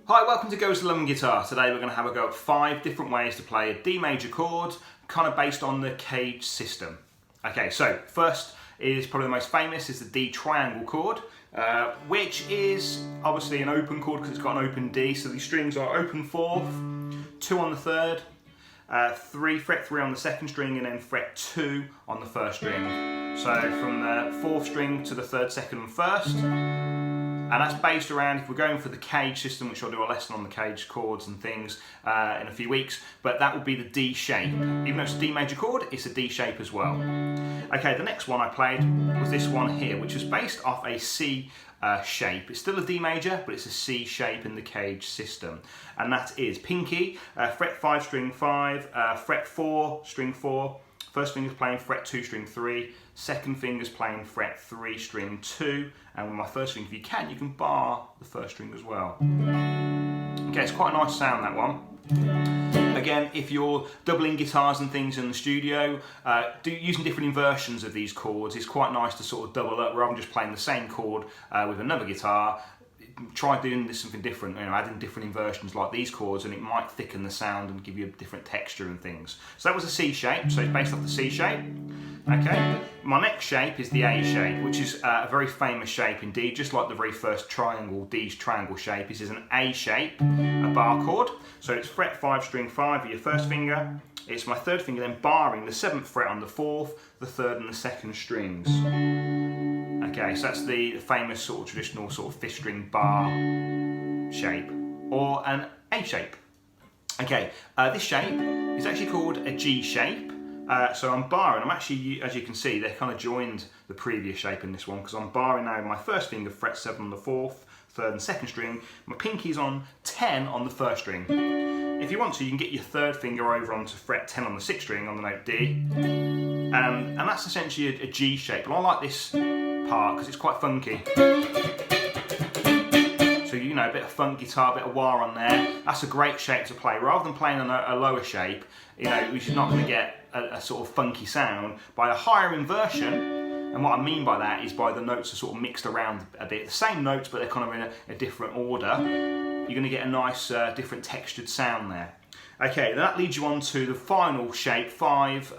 Hi, welcome to Goes to London Guitar. Today we're going to have a go at 5 different ways to play a D major chord, kind of based on the CAGED system. Okay, so first is probably the most famous, is the D triangle chord, which is obviously an open chord because it's got an open D, so these strings are open 4th, 2 on the 3rd, fret 3 on the 2nd string, and then fret 2 on the 1st string. So from the 4th string to the 3rd, 2nd and 1st. And that's based around, if we're going for the CAGED system, which I'll do a lesson on the CAGED chords and things in a few weeks, but that would be the D shape. Even though it's a D major chord, it's a D shape as well. Okay, the next one I played was this one here, which is based off a C shape. It's still a D major, but it's a C shape in the CAGED system. And that is pinky, fret 5, string 5, fret 4, string 4, first finger's playing fret 2, string 3, second finger's playing fret 3, string 2, and with my first string, if you can bar the first string as well. Okay, it's quite a nice sound, that one. Again, if you're doubling guitars and things in the studio, using different inversions of these chords is quite nice to sort of double up rather than just playing the same chord with another guitar. Try doing this something different, adding different inversions like these chords, and it might thicken the sound and give you a different texture and things. So that was a C shape, so it's based off the C shape. Okay, my next shape is the A shape, which is a very famous shape indeed, just like the very first triangle, D's triangle shape. This is an A shape, a bar chord. So it's fret 5, string 5 with your first finger. It's my 3rd finger then barring the 7th fret on the 4th, the 3rd and the 2nd strings. Okay, so that's the famous sort of traditional sort of 5th string bar shape, or an A shape. Okay, this shape is actually called a G shape. So I'm barring, I'm actually, as you can see, they're kind of joined the previous shape in this one, because I'm barring now my first finger, fret 7 on the 4th, 3rd and 2nd string, my pinky's on 10 on the 1st string. If you want to, you can get your 3rd finger over onto fret 10 on the 6th string on the note D, and that's essentially a G shape. And I like this part because it's quite funky. So, a bit of funk guitar, a bit of wah on there. That's a great shape to play. Rather than playing on a lower shape, which is not going to get a sort of funky sound, by a higher inversion. And what I mean by that is by the notes are sort of mixed around a bit. The same notes, but they're kind of in a different order. You're going to get a nice, different textured sound there. Okay, then that leads you on to the final shape 5,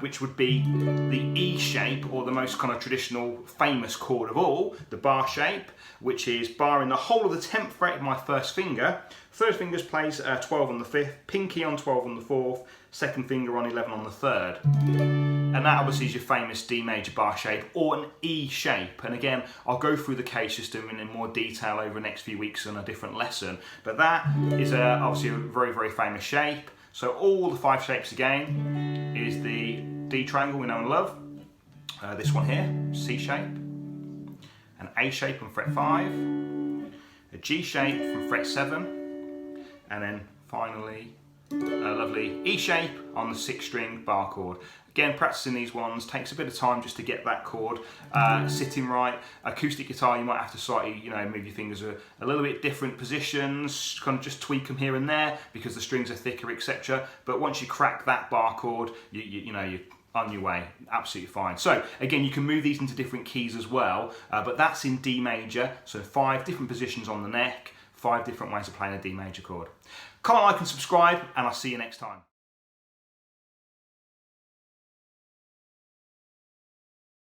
which would be the E shape, or the most kind of traditional, famous chord of all, the bar shape, which is barring the whole of the 10th fret of my first finger. 3rd finger plays 12 on the 5th, pinky on 12 on the 4th, 2nd finger on 11 on the 3rd. And that obviously is your famous D major bar shape, or an E shape. And again, I'll go through the CAGED system in more detail over the next few weeks on a different lesson. But that is obviously a very, very famous shape. So all the 5 shapes again is the D triangle we know and love. This one here, C shape. An A shape on fret 5. A G shape from fret 7. And then finally, a lovely E shape on the 6th string bar chord. Again, practicing these ones takes a bit of time just to get that chord sitting right. Acoustic guitar, you might have to slightly, move your fingers a little bit different positions, kind of just tweak them here and there because the strings are thicker, etc. But once you crack that bar chord, you're on your way, absolutely fine. So again, you can move these into different keys as well, but that's in D major, so 5 different positions on the neck, 5 different ways of playing a D major chord. Comment, like and subscribe, and I'll see you next time.